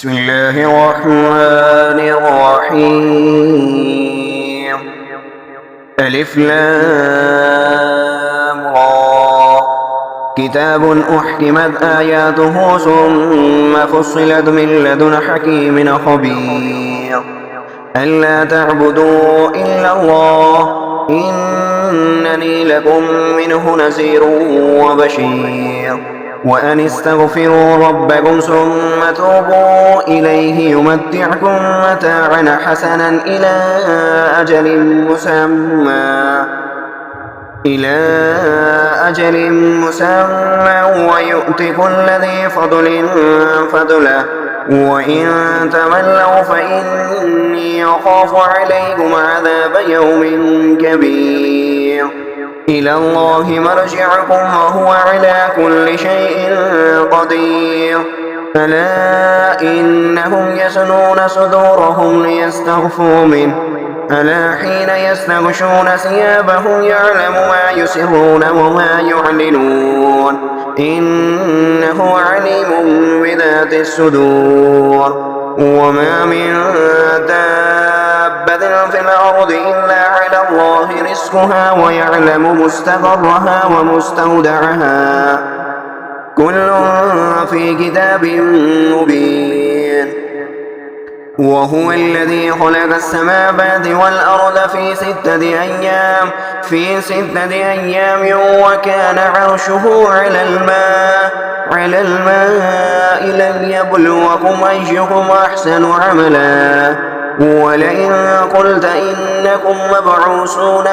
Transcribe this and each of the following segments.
بسم الله الرحمن الرحيم. ألف لام را. كتاب أحكمت آياته ثم فصلت من لدن حكيم خبير. ألا تعبدوا إلا الله إنني لكم منه نذير وبشير. وأن استغفروا ربكم ثم توبوا إليه يمتعكم متاعا حسنا إلى أجل مسمى ويؤت كل ذي فضل فضله وإن تولوا فإني أخاف عليكم عذاب يوم كبير. إلى الله مرجعكم وهو على كل شيء قدير. ألا إنهم يثنون صدورهم ليستخفوا منه ألا حين يستغشون ثيابهم يعلم ما يسرون وما يعلنون إنه عليم بذات الصدور. وما من دابة في الأرض إلا على الله رزقها ويعلم مستقرها ومستودعها كل في كتاب مبين. وهو الذي خلق السماوات والأرض في ستة أيام وكان عرشه على الماء ليبلوكم أيكم أحسن عملا. ولئن قلت إنكم مبعوثون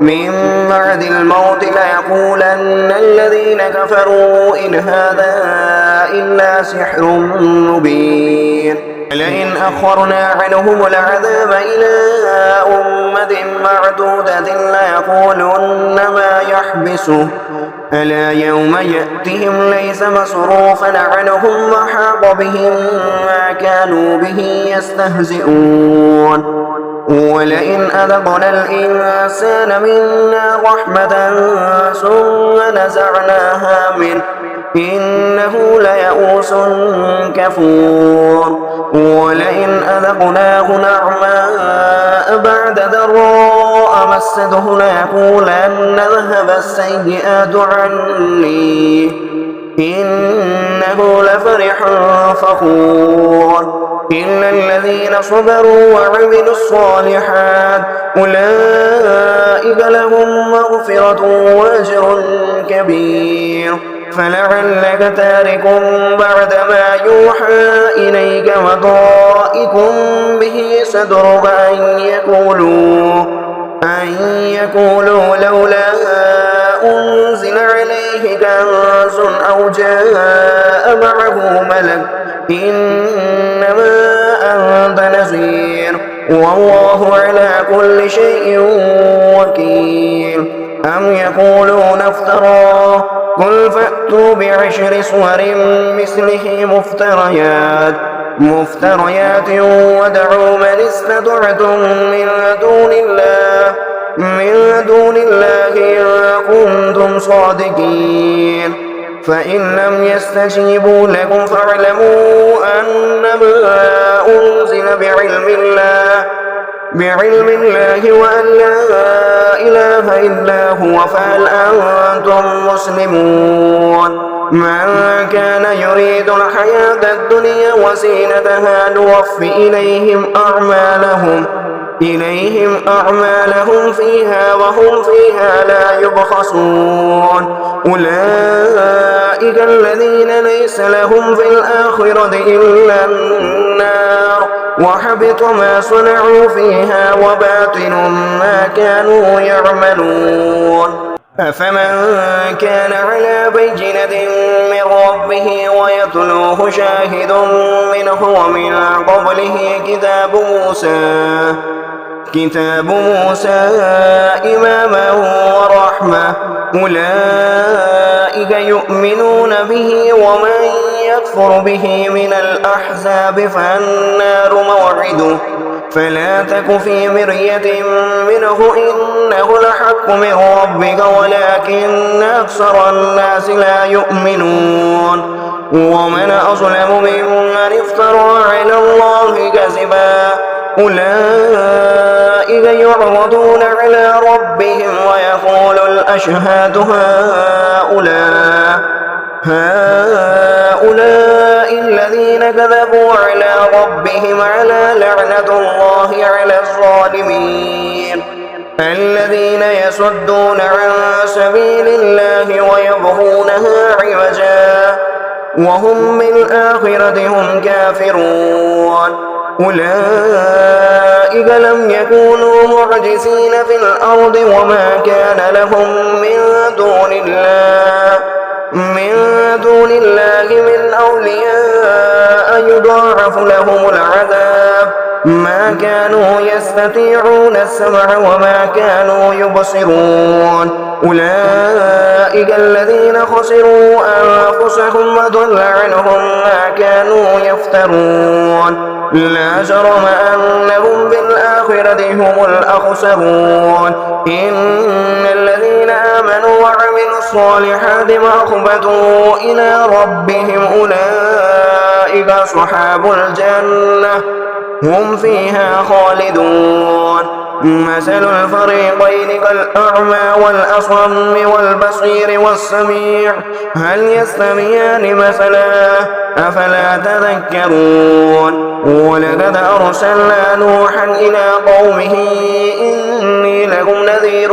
من بعد الموت ليقولن الذين كفروا إن هذا إلا سحر مبين. لئن أخرنا عنهم العذاب إلى أمة معدودة ليقولن ما يحبسه ألا يوم يأتهم ليس مصروفا عنهم وحاق بهم ما كانوا به يستهزئون. ولئن أذقنا الإنسان منا رحمة ثم نزعناها منه إنه ليئوس كفور. ولئن أذقناه نعماء بعد ضراء مسته ليقولن ذهب السيئات عني إنه لفرح فخور. إلا الذين صبروا وعملوا الصالحات أولئك لهم مغفرة وأجر كبير. فلعلك تارك بعد ما يوحى إليك وضائق به صدرك أن يقولوا لولا أنزل عليه كنز أو جاء معه ملك إنما أنت نذير والله على كل شيء وكيل. أم يقولون افتراه قل فأتوا بعشر سور مثله مفتريات وادعوا من استطعتم من دون الله إن كنتم صادقين. فإن لم يستجيبوا لكم فاعلموا أنما أنزل بعلم الله وأن لا إله إلا هو فهل أنتم مسلمون. من كان يريد الحياة الدنيا وزينتها نوفي إليهم أعمالهم فيها وهم فيها لا يبخسون. أولئك الذين ليس لهم في الآخرة إلا النار وحبط ما صنعوا فيها وباطل ما كانوا يعملون. أفمن كان على بينة من ربه ويتلوه شاهد منه ومن قبله كتاب موسى إماما ورحمة أولئك يؤمنون به ومن يكفر به من الأحزاب فالنار موعده فلا تك في مرية منه إنه الحق من ربك ولكن أكثر الناس لا يؤمنون ومن أظلم ممن افترى على الله كذبا أولئك يعرضون على ربهم ويقول الأشهاد هؤلاء الذين كذبوا على ربهم على لعنة الله على الظالمين الذين يصدون عن سبيل الله ويبغونها عوجا وهم بالآخرة هم كافرون أولئك لم يكونوا معجزين في الأرض وما كان لهم من دون الله من أولياء يضاعف لهم العذاب ما كانوا يستطيعون السمع وما كانوا يبصرون أولئك الذين خسروا أنفسهم وضل عنهم ما كانوا يفترون لا جرم أنهم بالآخرة هم الأخسرون إن الذين آمنوا وعملوا الصالحات وأخبتوا إلى ربهم أولئك أصحاب الجنة هم فيها خالدون مثل الفريقين كالأعمى والأصم والبصير والسميع هل يستويان مثلا أفلا تذكرون ولقد أرسلنا نوحا إلى قومه إني لكم نذير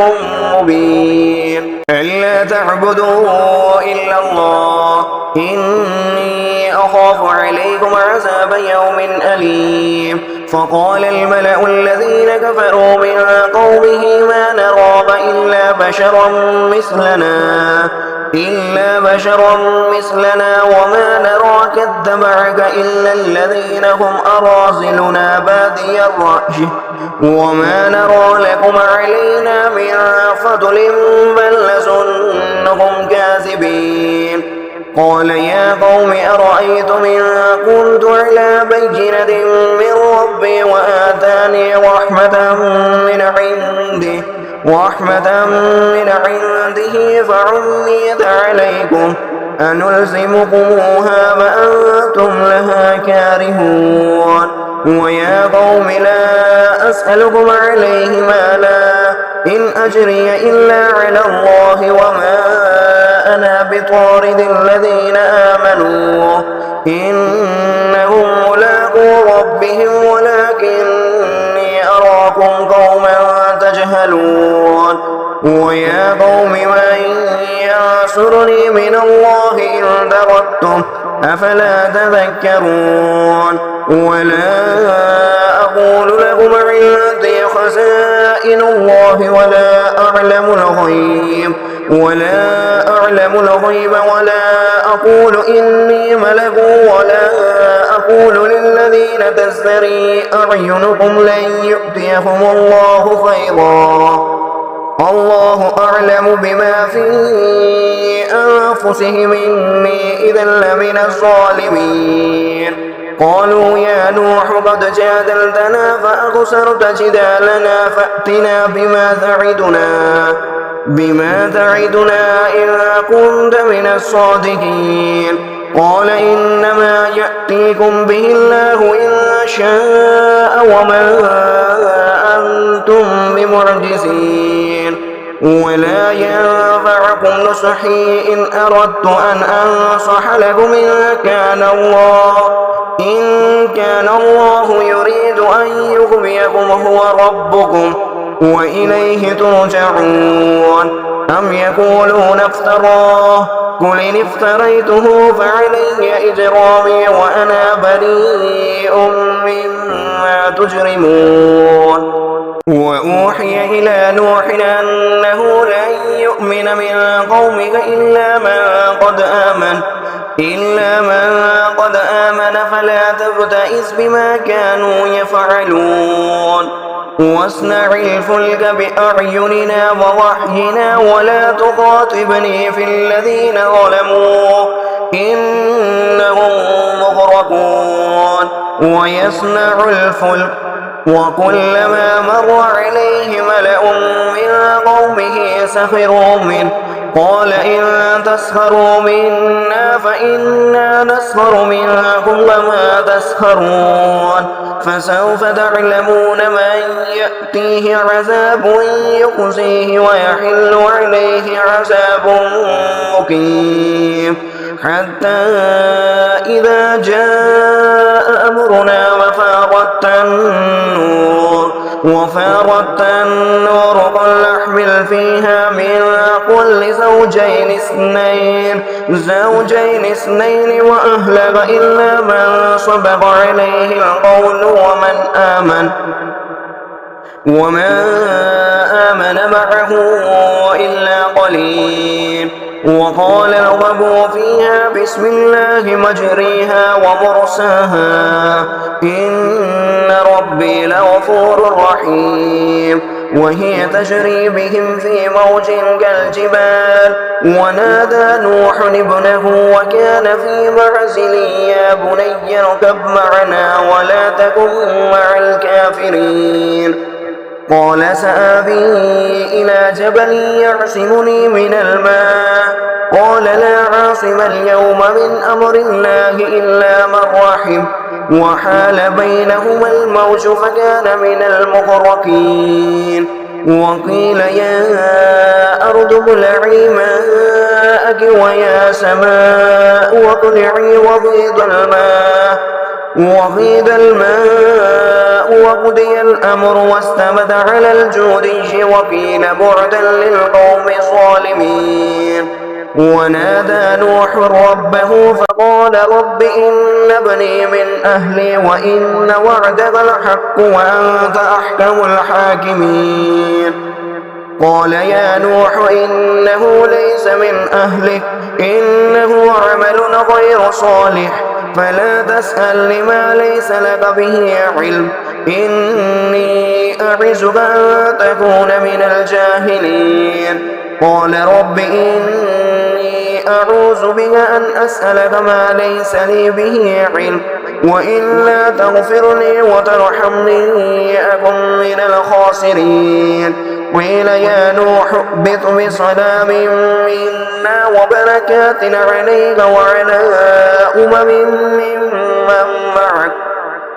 مبين ألا تعبدوا إلا الله إني أخاف عليكم عذاب يوم أليم فقال الملأ الذين كفروا من قومه ما نراك إلا بشرا مثلنا وما نراك اتبعك إلا الذين هم أراذلنا بادي الرأي وما نرى لكم علينا من فضل بل نظنكم كاذبين قال يا قوم أرأيتم إن كنت على بينة من ربي وآتاني رحمة من عنده فعميت عليكم أنلزمكموها وأنتم لها كارهون ويا قوم لا أسألكم عليه مالا إن أجري إلا على الله وما أنا بطارد الذين آمنوا إنهم ملاقو ربهم ولكني أراكم قوما تجهلون ويا قوم من ينصرني من الله إن تردتم أفلا تذكرون ولا أقول لكم عندي خزائن الله ولا أعلم الغيب ولا أقول إني ملك ولا أقول للذين تزدري أعينكم لن يؤتيهم الله خيرا الله أعلم بما في أنفسهم إني إذا لمن الظالمين قالوا يا نوح قد جادلتنا فأكثرت جدالنا فأتنا بما تعدنا إن كنت من الصادقين قال إنما يأتيكم به الله إن شاء وما أنتم بمعجزين ولا ينفعكم نصحي إن أردت أن أنصح لكم إن كان الله يريد أن يغويكم هو ربكم وإليه ترجعون أم يقولون افتراه قل إن افتريته فعلي إجرامي وأنا بريء مما تجرمون وأوحي إلى نوح أنه لن يؤمن من قومك إلا من قد آمن فلا تبتئس بما كانوا يفعلون واصنع الفلك بأعيننا ووحينا ولا تخاطبني في الذين ظلموا إنهم مغرقون وكلما مر عليه ملأ من قومه سخروا منه قال إن تسخروا منا فإنا نسخر منكم وما تسخرون فسوف تعلمون من يأتيه عذاب يخزيه ويحل عليه عذاب مقيم حتى إذا جاء أمرنا وفارت النور قل احمل فيها من كل زوجين اثنين وأهلك إلا من سبق عليه القول وما آمن معه إلا قليل وقال اركبوا فيها بسم الله مجريها ومرساها إن ربي لغفور رحيم وهي تجري بهم في موج كالجبال ونادى نوح ابنه وكان في معزل يا بني اركب معنا ولا تكن مع الكافرين قال سآوي إلى جبل يعصمني من الماء قال لا عاصم اليوم من أمر الله إلا من رحم وحال بينهما الموج فكان من المغرقين وقيل يا أرض ابلعي ماءك ويا سماء واقلعي وغيض الماء وقضي الأمر واستمد على الجودي وقيل بعدا للقوم الظالمين ونادى نوح ربه فقال رب إن ابني من أهلي وإن وعدك الحق وأنت أحكم الحاكمين قال يا نوح إنه ليس من أهلك إنه عمل غير صالح فلا تسأل لما ليس لك به علم إني أعظك أن تكون من الجاهلين قال رب إني أعوذ بك أن أسألك ما ليس لي به علم وإلا تغفر لي وترحمني أكن من الخاسرين قيل يا نوح اهبط بسلام منا وبركات عليك وعلى ممن معك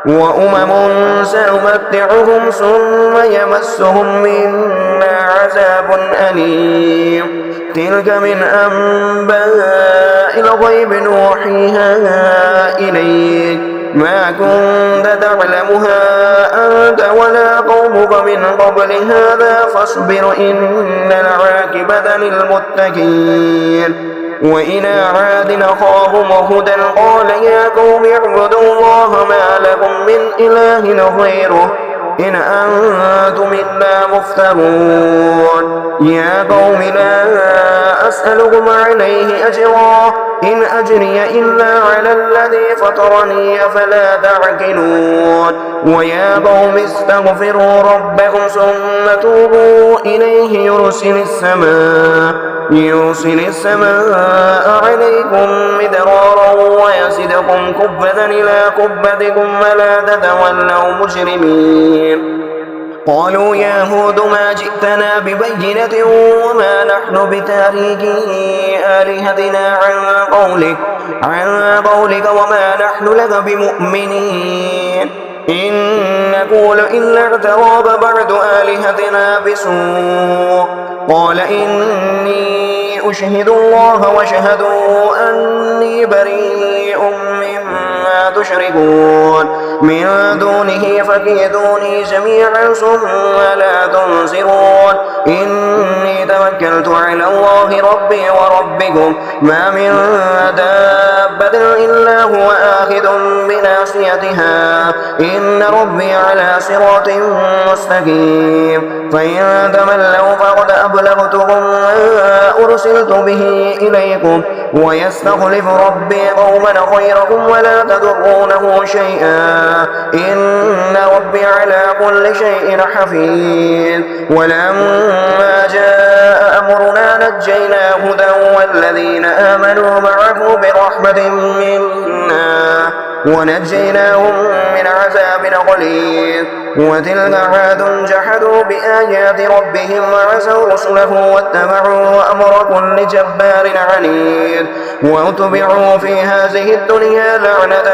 وأمم سنمتعهم ثم يمسهم منا عذاب أليم تلك من أنباء الغيب نوحيها إليك ما كنت تعلمها أنت ولا قومك من قبل هذا فاصبر إن العاقبة للمتقين وإلى عاد أخاهم هودا قال يا قوم اعبدوا الله ما لكم من إله غيره إن أنتم إلا مفترون يا قوم لا أسألكم عليه أجرا إن أجري إلا على الذي فطرني فلا تعقلون ويا قوم استغفروا ربكم ثم توبوا إليه يرسل السماء عليكم مدرارا ويزدكم قوة إلى قوتكم ولا تتولوا مجرمين قالوا يا هود ما جئتنا ببينة وما نحن بتاركي آلهتنا عن قولك وما نحن لك بمؤمنين إن نقول إلا اعتراك بعد آلهتنا بسوء قال إني أشهد الله واشهدوا أني بريء مما تشركون من دونه فكيدوني جميعا ثم لا تنصرون إني توكلت على الله ربي وربكم ما من دابة إلا هو آخذ بناصيتها إن ربي على صراط مستقيم فإن تولوا فقد أبلغتكم ما أرسلت به إليكم ويستخلف ربي قوما خيركم ولا تضرونه شيئا إن ربي على كل شيء حفيظ ولما جاء أمرنا نجينا هودا والذين آمنوا معه برحمة منا ونجيناهم من عذاب غليظ. وتلك عاد جحدوا بآيات ربهم وعصوا رسله واتبعوا أمر كل جبار عنيد. وأتبعوا في هذه الدنيا لعنة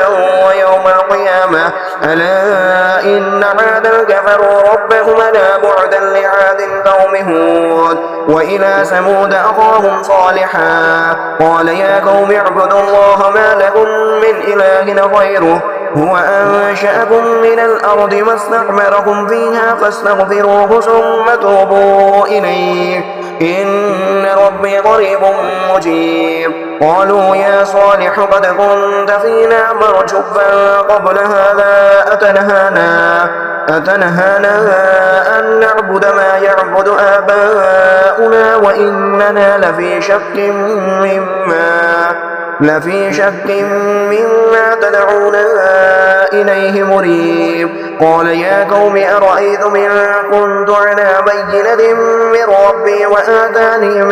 ويوم القيامة ألا إن عادا كفروا ربهم ألا بعدا لعاد قوم هود. وإلى ثمود أخاهم صالحا قال يا قوم اعبدوا الله ما لكم من إله غيره هو أنشأكم من الأرض واستعمركم فيها فاستغفروه ثم توبوا إليه إن ربي قريب مجيب. قالوا يا صالح قد كنت فينا مرجوا قبل هذا أتنهانا أن نعبد ما يعبد آباؤنا وإننا لفي شك مما تدعونا إليه مريب. قال يا قوم أرأيتم إن كنت على بينة من ربي وآتاني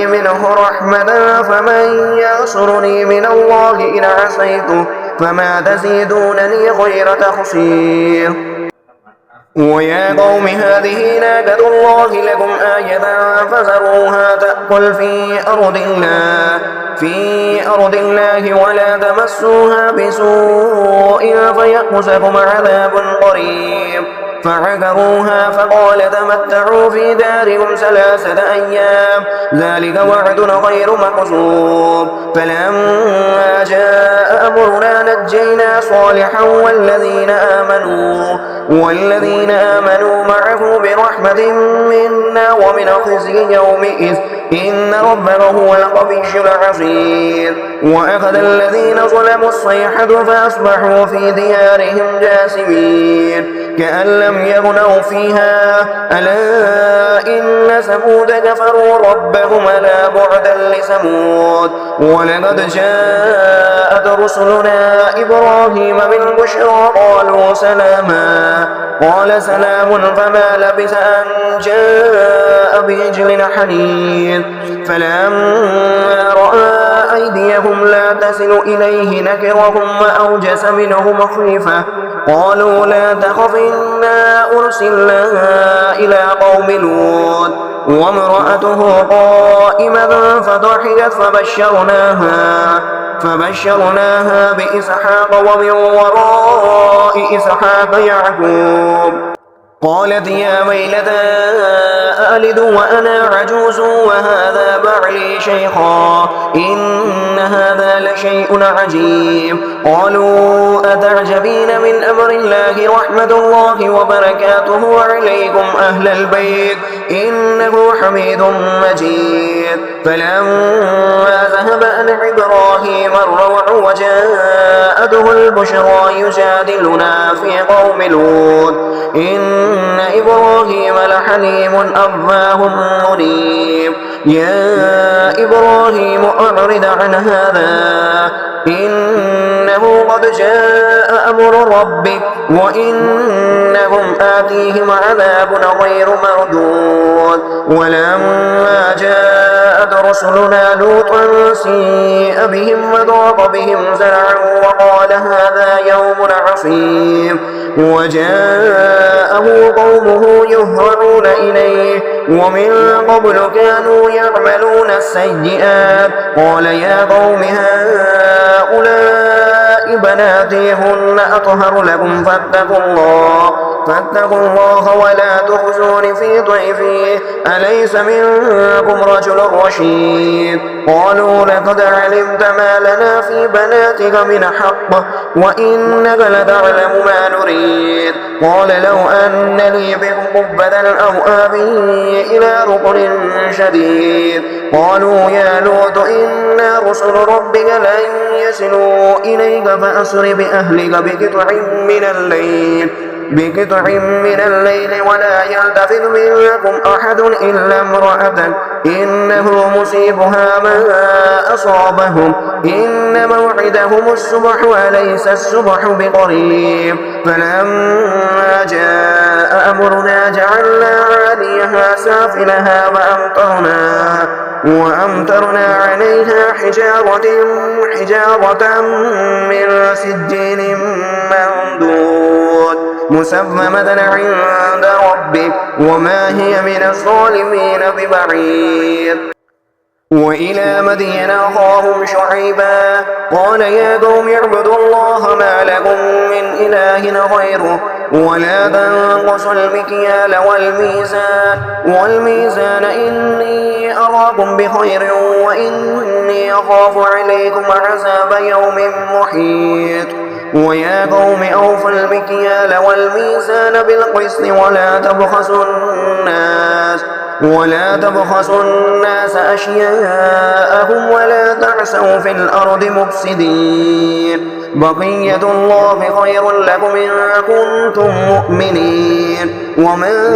منه رحمة فمن ينصرني من الله إن عصيته فما تزيدونني غير تخسير. ويا قوم هذه ناقة الله لكم آية فذروها تأكل في أرض الله ولا تمسوها بسوء فيأخذكم عذاب قريب. فعقروها فقال تمتعوا في داركم 3 أيام ذلك وعد غير مكذوب. فلما جاء أمرنا نجينا صالحا والذين آمنوا معه برحمة منا ومن خزي يومئذ إن ربك هو القوي العزيز. وأخذ الذين ظلموا الصيحة فأصبحوا في ديارهم جاثمين كأن لم يغنوا فيها ألا إن ثمود كفروا ربهم ألا بعدا لثمود. ولقد جاءت رسلنا إبراهيم بالبشرى قالوا سلاما قال سلام فما لبث أن جاء بعجل حنيذ. فلما رأى أيديهم لا تصل إليه نكرهم وأوجس منهم خيفة قالوا لا تخف إنا أرسلنا إلى قوم لوط وامرأته قائمة فضحكت فبشرناها بإسحاق ومن وراء إسحاق يعقوب. قالت يا ويلتى ألد وأنا عجوز وهذا بعلي شيخا إن هذا لشيء عجيب. قالوا أتعجبين من أمر الله رحمة الله وبركاته عليكم أهل البيت إنه حميد مجيد. فلما ذهب عن إبراهيم الروع وجاءته البشرى يجادلنا في قوم لوط إن إبراهيم لحليم أواه منيب. يا إبراهيم أعرض عن هذا إنه قد جاء أمر ربك وإنهم آتيهم عذاب غير مردود. ولما جاءت رسلنا لوطا سيء بهم وضاق بهم زرعا وقال هذا يوم عصيب. وجاءه قومه يهرعون إليه ومن قبل كانوا يعملون السيئات قال يا قوم هؤلاء بناتي هن أطهر لكم فاتقوا الله ولا تخزون في ضيفي أليس منكم رجل رشيد. قالوا لقد علمت ما لنا في بناتك من حق وإنك لتعلم ما نريد. قال لو أن لي بكم قبة أو آوي إلى ركن شديد. قالوا يا لوط إنا رسل ربك لن يصلوا إليك فأسر بأهلك بقطع من الليل ولا يلتفت منكم أحد إلا امرأتك إنه مصيبها ما أصابهم إن موعدهم الصبح وليس الصبح بقريب. فلما جاء أمرنا جعلنا عاليها سافلها وأمطرنا عليها حجارة من سجيل منضود مسومة عند ربك وما هي من الظالمين ببعيد. وإلى مدين أخاهم شعيبا قال يا قوم اعبدوا الله ما لكم من إله غيره ولا تنقصوا المكيال والميزان إني أراكم بخير وإني أخاف عليكم عذاب يوم محيط. ويا قوم أوفوا المكيال والميزان بالقسط ولا تبخسوا الناس أشياءهم ولا تعثوا في الأرض مفسدين بقية الله خير لكم إن كنتم مؤمنين وما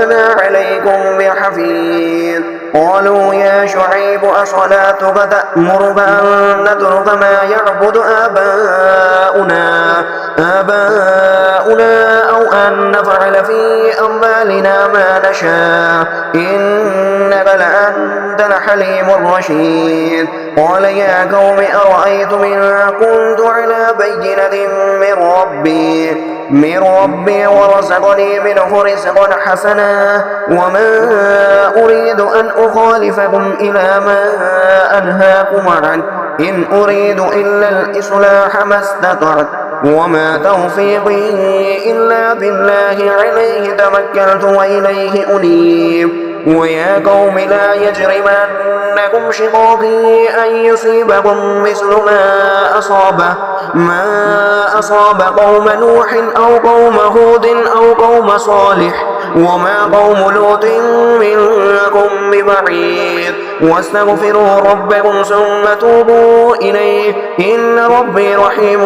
أنا عليكم بحفيظ. قالوا يا شعيب أصلاتك تأمرك أن نترك ما يعبد آباؤنا أو أن نفعل في أموالنا ما نشاء إنك لأنت الحليم الرشيد. قال يا قوم أرأيتم إن كنت على بينة من ربي ورزقني منه رزقا حسنا وما أريد أن أخالفكم إلى ما أنهاكم عنه إن أريد إلا الإصلاح ما استطعت وما توفيقي إلا بالله عليه توكلت وإليه أنيب. ويا قوم لا يجرمنكم شقاقي أن يصيبكم مثل ما أصاب قوم نوح أو قوم هود أو قوم صالح وما قوم لوط منكم ببعيد. واستغفروا ربكم ثم توبوا إليه إن ربي رحيم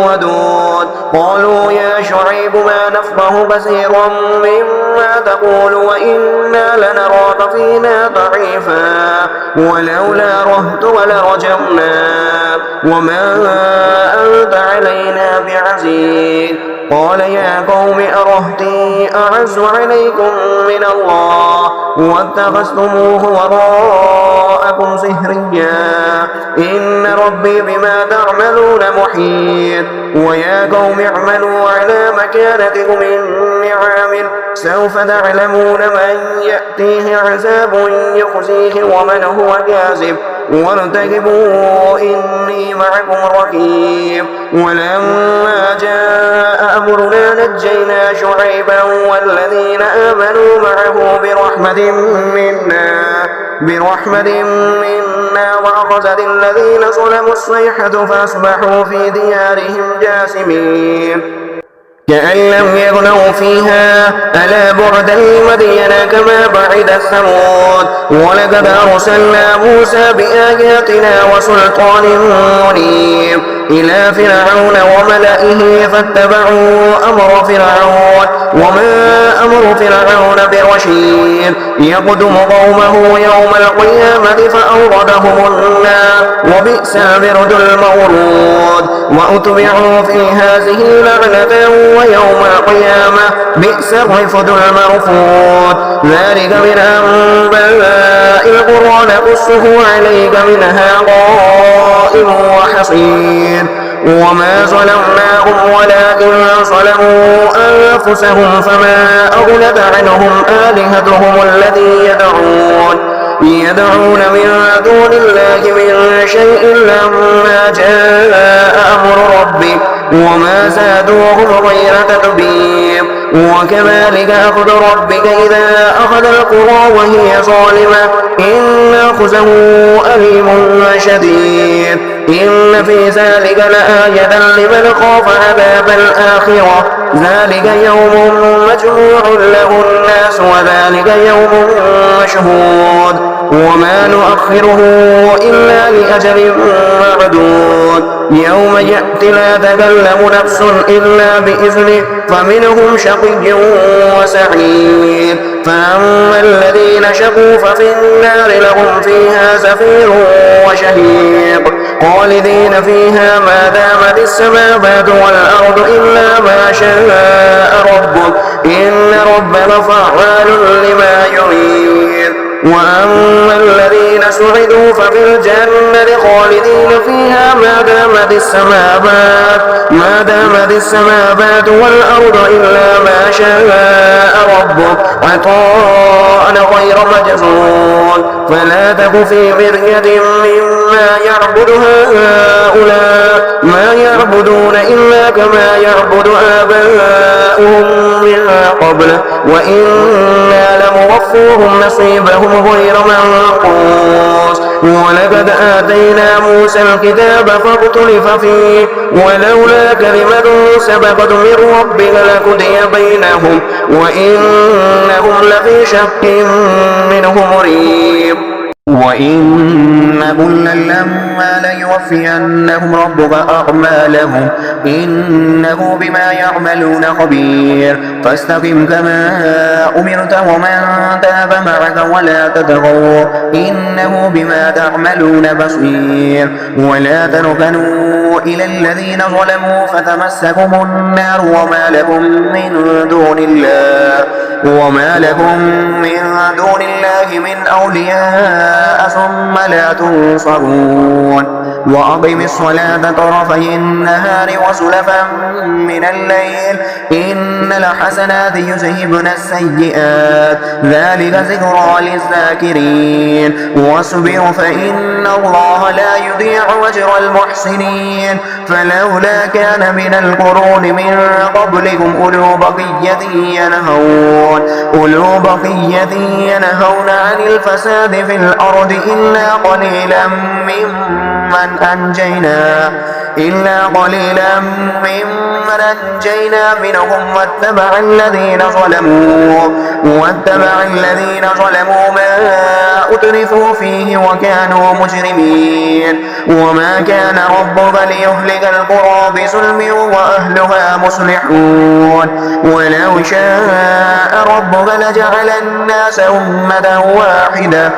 ودود. قالوا يا شعيب ما نفقه كثيرا مما تقول وإنا لنراك فينا ضعيفا ولولا رهتك لرجمناك وما أنت علينا بعزيز. قال يا قوم أرهتي أعز عليكم من الله واتخذتموه وراءكم سهريا إن ربي بما تعملون محيط. ويا قوم اعملوا على مكانتكم إني عامل سوف تعلمون من يأتيه عذاب يخزيه ومن هو كاذب وارتقبوا إني معكم رقيب. ولما جاء أمرنا نجينا شعيبا والذين آمنوا معه برحمة منا وأخذت الذين ظلموا الصيحة فأصبحوا في ديارهم جاثمين كأن لم يغنوا فيها ألا بعدا لمدين كما بعد ثمود. ولقد أرسلنا موسى بآياتنا وسلطان منير إلى فرعون وملئه فاتبعوا أمر فرعون وما أمر فرعون برشيد يقدم قومه يوم القيامة فأوردهم النار وبئس الورد المورود. وأتبعوا في هذه لعنة ويوم القيامة بئس الرفد المرفود. ذلك من أنباء القرى نقصه عليك منها قائم وحصيد. وما ظلمناهم ولكن ظلموا أنفسهم فما أغنت عنهم آلهتهم التي يدعون من دون الله من شيء لما جاء أمر ربك وما زادوهم غير تتبيب. وكذلك أخذ ربك إذا أخذ القرى وهي ظالمة إن أخذه أليم شديد. إن في ذلك لآية لمن خاف عذاب الآخرة ذلك يوم مجموع له الناس وذلك يوم مشهود وما نؤخره إلا لأجل معدود. يوم يأتي لا تكلم نفس إلا بإذنه فمنهم شقي وسعيد. فأما الذين شقوا ففي النار لهم فيها زفير وشهيق خالدين فيها ما دامت السماوات والأرض إلا ما شاء ربك إن ربك فعال لما يريد. وأما الذين والذين سعدوا ففي الجنة خالدين فيها ما دامت السماوات والأرض إلا ما شاء ربك عطاء غير مجزون فلا تك في مرية مما يعبد هؤلاء ما يعبدون إلا كما يعبد آباؤهم من قبل وإنا لموفوهم نصيبهم غير منقوص ولقد آتينا موسى الكتاب فاختلف فيه ولولا كلمة سبقت من ربك لقضي بينهم وإنهم لفي شك منه مريب وإن كلا لما ليوفينهم ربك أعمالهم إنه بما يعملون خبير فاستقم كما أمرت ومن تاب معك ولا تطغوا إنه بما تعملون بصير ولا تركنوا إلى الذين ظلموا فتمسكم النار وما لكم من دون الله من أولياء ثم لا تنصرون وأقم الصلاة طرفي النهار وزلفا من الليل إن الحسنات يذهبن السيئات ذلك ذكرى للذاكرين واصبر فإن الله لا يضيع أجر المحسنين فلولا كان من القرون من قبلكم أولو بقية ينهون عن الفساد في الأرض إلا قليلا ممن أنجينا منهم واتبع الذين ظلموا ما أترفوا فيه وكانوا مجرمين وما كان ربك ليهلك القرى بظلم وأهلها مصلحون ولو شاء ربك لجعل الناس أمة واحدة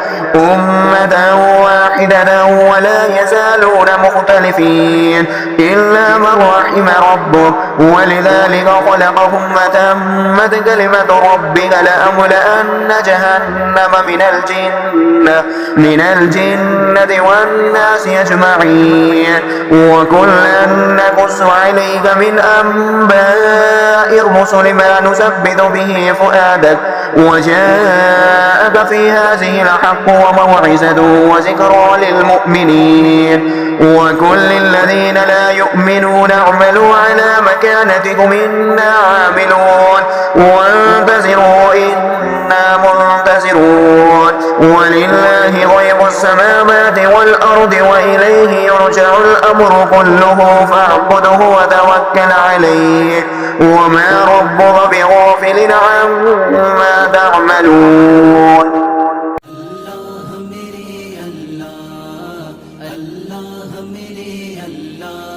ولا يزالون مختلفين إلا من رحم ربك ولذلك خلقهم وتمت كلمة ربك لأملأن جهنم من الجنة والناس أجمعين وكلا نقص عليك من أنباء الرسل ما نثبت به فؤادك وجاءك في هذه الحق وموعظة وذكرى للمؤمنين وكل الذين لا يؤمنون اعملوا على مكانتكم إنا عاملون وانتظروا إنا منتظرون ولله غيب السماوات والأرض وإليه يرجع الأمر كله فاعبده وتوكل عليه وما ربك بغافل عما تعملون अल्लाह मेरे अल्लाह